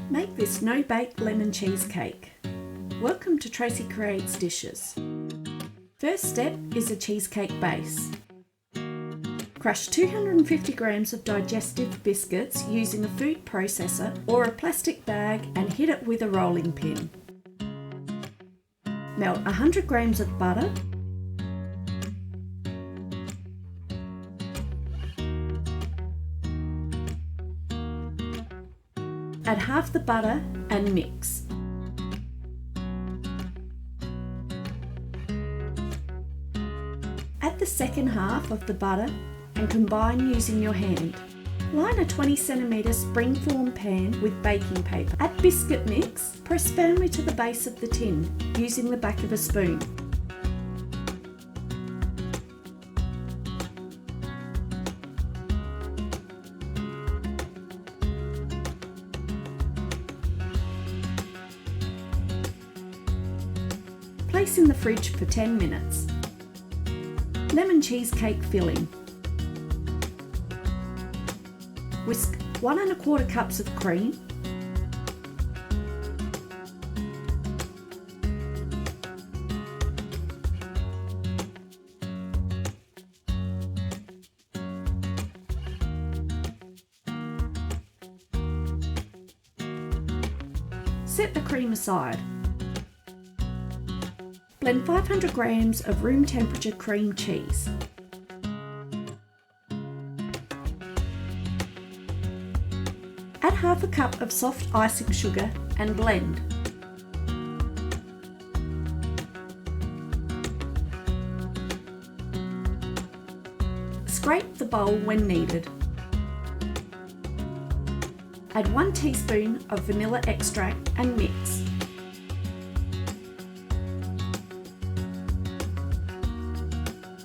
Make this no-bake lemon cheesecake. Welcome to Tracy Creates Dishes. First step is a cheesecake base. Crush 250 grams of digestive biscuits using a food processor or a plastic bag and hit it with a rolling pin. Melt 100 grams of butter, add half the butter and mix. Add the second half of the butter and combine using your hand. Line a 20cm springform pan with baking paper. Add biscuit mix, press firmly to the base of the tin using the back of a spoon. Place in the fridge for 10 minutes. Lemon cheesecake filling. Whisk 1 1/4 cups of cream, set the cream aside. Blend 500 grams of room temperature cream cheese. Add half a cup of soft icing sugar and blend. Scrape the bowl when needed. Add 1 teaspoon of vanilla extract and mix.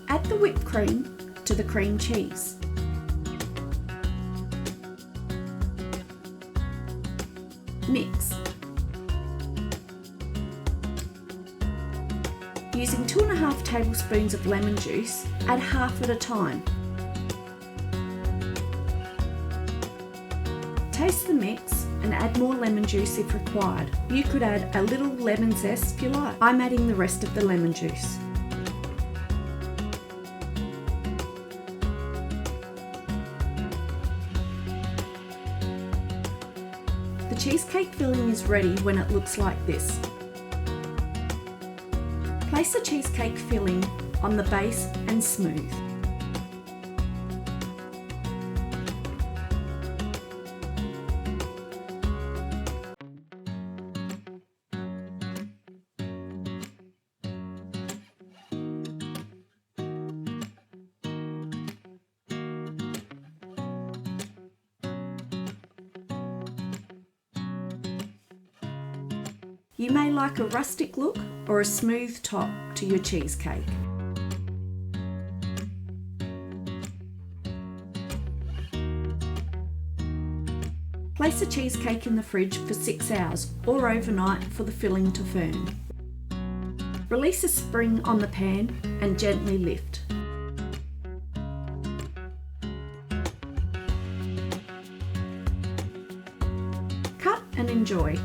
Add the whipped cream to the cream cheese. Mix. Using 2 1/2 tablespoons of lemon juice, add half at a time. Taste the mix and add more lemon juice if required. You could add a little lemon zest if you like. I'm adding the rest of the lemon juice. The cheesecake filling is ready when it looks like this. Place the cheesecake filling on the base and smooth. You may like a rustic look or a smooth top to your cheesecake. Place the cheesecake in the fridge for 6 hours or overnight for the filling to firm. Release a spring on the pan and gently lift. Cut and enjoy.